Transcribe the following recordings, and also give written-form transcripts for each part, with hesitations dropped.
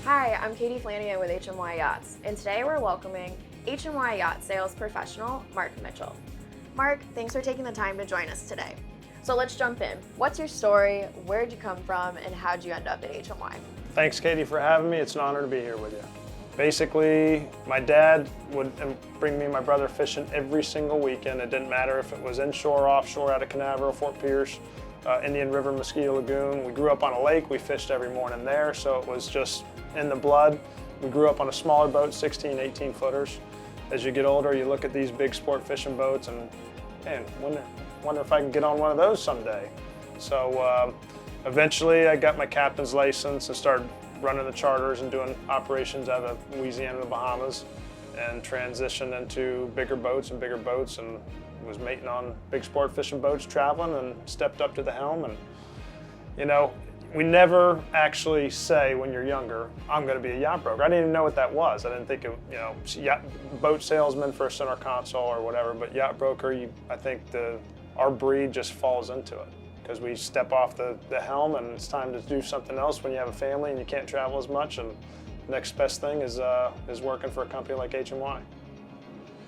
Hi, I'm Katie Flanagan with HMY Yachts, and today we're welcoming HMY Yacht sales professional, Mark Mitchell. Mark, thanks for taking the time to join us today. So let's jump in. What's your story, where'd you come from, and how'd you end up at HMY? Thanks, Katie, for having me. It's an honor to be here with you. Basically, my dad would bring me and my brother fishing every single weekend. It didn't matter if it was inshore, offshore, out of Canaveral, Fort Pierce, Indian River, Mosquito Lagoon. We grew up on a lake. We fished every morning there, so it was just in the blood. We grew up on a smaller boat, 16, 18 footers. As you get older, you look at these big sport fishing boats and, man, wonder if I can get on one of those someday. So eventually I got my captain's license and started running the charters and doing operations out of Louisiana and the Bahamas, and transitioned into bigger boats and was mating on big sport fishing boats, traveling, and stepped up to the helm. And you know, we never actually say when you're younger, I'm going to be a yacht broker. I didn't even know what that was. I didn't think of, yacht, boat salesman for a center console or whatever, but yacht broker, I think our breed just falls into it, because we step off the helm and it's time to do something else when you have a family and you can't travel as much, and the next best thing is working for a company like HMY.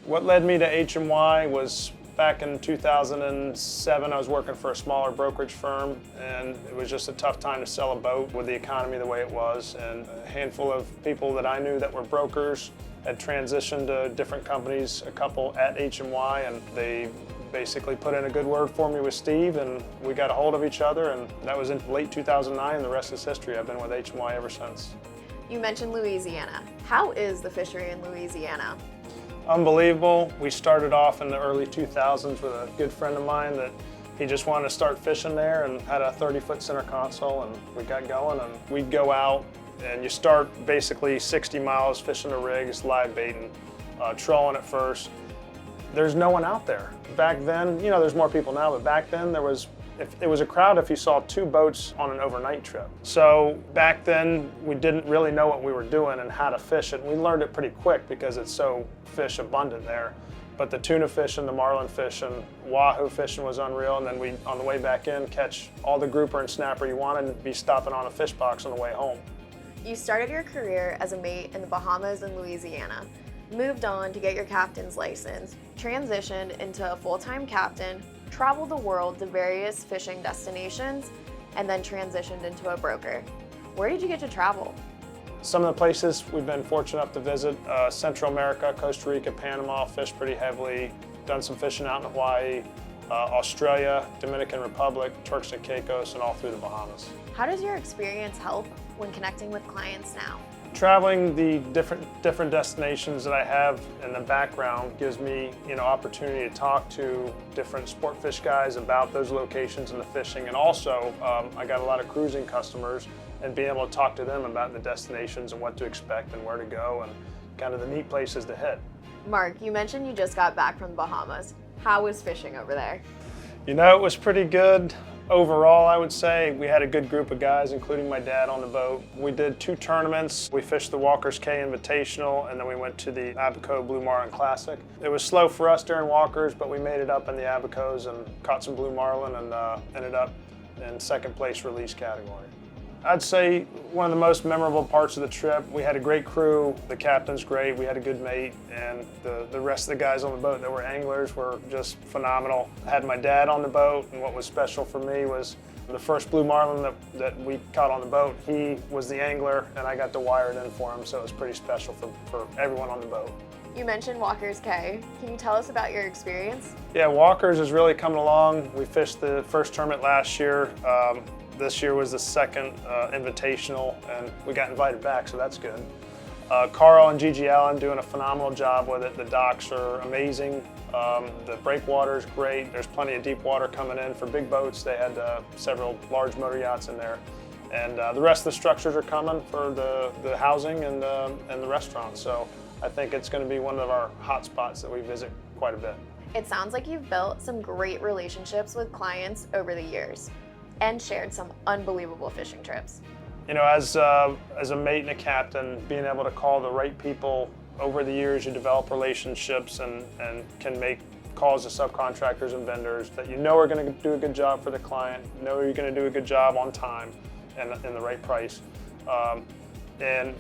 What led me to HMY was back in 2007, I was working for a smaller brokerage firm, and it was just a tough time to sell a boat with the economy the way it was, and a handful of people that I knew that were brokers had transitioned to different companies, a couple at HMY, and they basically put in a good word for me with Steve, and we got a hold of each other, and that was in late 2009, and the rest is history. I've been with HMY ever since. You mentioned Louisiana. How is the fishery in Louisiana? Unbelievable. We started off in the early 2000s with a good friend of mine that he just wanted to start fishing there, and had a 30-foot center console, and we got going, and we'd go out and you start basically 60 miles fishing the rigs, live baiting, trolling at first. There's no one out there. Back then, there's more people now, but back then it was a crowd if you saw two boats on an overnight trip. So back then we didn't really know what we were doing and how to fish it. We learned it pretty quick because it's so fish abundant there. But the tuna fishing, the marlin fishing, wahoo fishing was unreal, and then we, on the way back in, catch all the grouper and snapper you wanted and be stopping on a fish box on the way home. You started your career as a mate in the Bahamas and Louisiana, moved on to get your captain's license, transitioned into a full-time captain, traveled the world to various fishing destinations, and then transitioned into a broker. Where did you get to travel? Some of the places we've been fortunate enough to visit, Central America, Costa Rica, Panama, fished pretty heavily, done some fishing out in Hawaii, Australia, Dominican Republic, Turks and Caicos, and all through the Bahamas. How does your experience help when connecting with clients now? Traveling the different destinations that I have in the background gives me, opportunity to talk to different sport fish guys about those locations and the fishing, and also I got a lot of cruising customers, and being able to talk to them about the destinations and what to expect and where to go and kind of the neat places to hit. Mark, you mentioned you just got back from the Bahamas. How was fishing over there? It was pretty good. Overall, I would say we had a good group of guys, including my dad on the boat. We did 2 tournaments. We fished the Walker's Cay Invitational, and then we went to the Abaco Blue Marlin Classic. It was slow for us during Walker's, but we made it up in the Abacos and caught some blue marlin, and ended up in second place release category. I'd say one of the most memorable parts of the trip, we had a great crew, the captain's great, we had a good mate, and the rest of the guys on the boat that were anglers were just phenomenal. I had my dad on the boat, and what was special for me was the first blue marlin that we caught on the boat, he was the angler, and I got to wire it in for him, so it was pretty special for everyone on the boat. You mentioned Walker's Cay. Can you tell us about your experience? Yeah, Walker's is really coming along. We fished the first tournament last year. This year was the second invitational, and we got invited back, so that's good. Carl and Gigi Allen doing a phenomenal job with it. The docks are amazing. The breakwater is great. There's plenty of deep water coming in for big boats. They had several large motor yachts in there. And the rest of the structures are coming for the housing and the restaurant. So I think it's going to be one of our hot spots that we visit quite a bit. It sounds like you've built some great relationships with clients over the years and shared some unbelievable fishing trips. As a mate and a captain, being able to call the right people over the years, you develop relationships and can make calls to subcontractors and vendors that are going to do a good job for the client, you're going to do a good job on time and the right price. And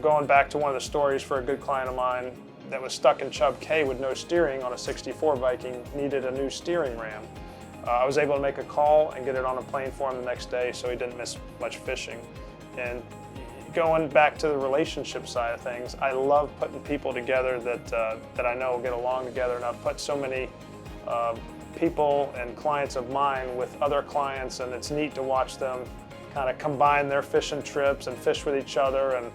going back to one of the stories for a good client of mine that was stuck in Chub Cay with no steering on a 64 Viking, needed a new steering ram. I was able to make a call and get it on a plane for him the next day, so he didn't miss much fishing. And going back to the relationship side of things, I love putting people together that I know will get along together, and I've put so many people and clients of mine with other clients, and it's neat to watch them kind of combine their fishing trips and fish with each other. And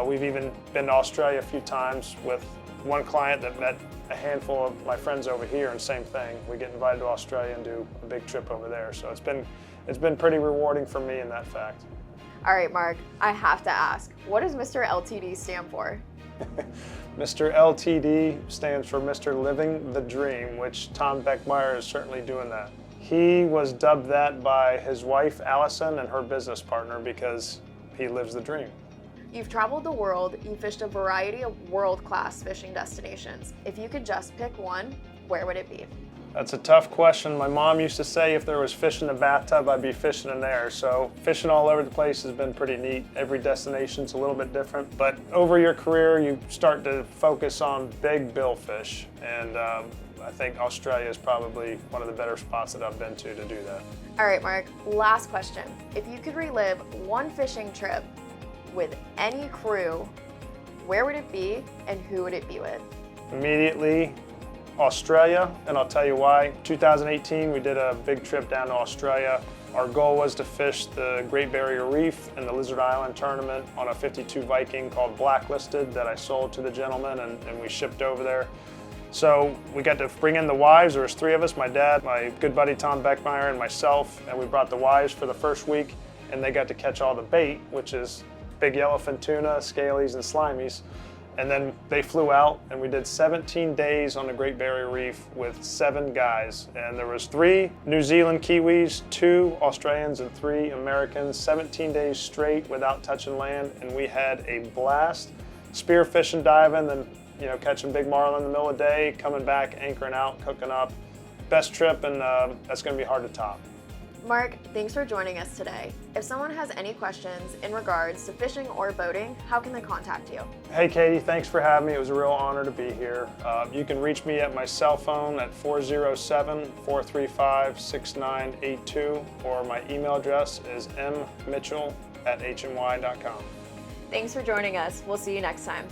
we've even been to Australia a few times with one client that met a handful of my friends over here, and same thing. We get invited to Australia and do a big trip over there. So it's been pretty rewarding for me in that fact. All right, Mark, I have to ask, what does Mr. LTD stand for? Mr. LTD stands for Mr. Living the Dream, which Tom Beckmeyer is certainly doing that. He was dubbed that by his wife, Allison, and her business partner because he lives the dream. You've traveled the world, you fished a variety of world-class fishing destinations. If you could just pick one, where would it be? That's a tough question. My mom used to say if there was fish in the bathtub, I'd be fishing in there. So fishing all over the place has been pretty neat. Every destination's a little bit different. But over your career, you start to focus on big billfish. And I think Australia is probably one of the better spots that I've been to do that. All right, Mark, last question. If you could relive one fishing trip with any crew, where would it be and who would it be with? Immediately, Australia, and I'll tell you why. 2018, we did a big trip down to Australia. Our goal was to fish the Great Barrier Reef and the Lizard Island tournament on a 52 Viking called Blacklisted that I sold to the gentleman, and we shipped over there. So we got to bring in the wives. There was three of us, my dad, my good buddy Tom Beckmeyer, and myself, and we brought the wives for the first week, and they got to catch all the bait, which is big yellowfin tuna, scalies, and slimies. And then they flew out, and we did 17 days on the Great Barrier Reef with 7 guys. And there was 3 New Zealand Kiwis, 2 Australians, and 3 Americans, 17 days straight without touching land, and we had a blast. Spear fishing, diving, then catching big marlin in the middle of the day, coming back, anchoring out, cooking up. Best trip, and that's gonna be hard to top. Mark, thanks for joining us today. If someone has any questions in regards to fishing or boating, how can they contact you? Hey Katie, thanks for having me. It was a real honor to be here. You can reach me at my cell phone at 407-435-6982, or my email address is mmitchell@hmy.com. Thanks for joining us. We'll see you next time.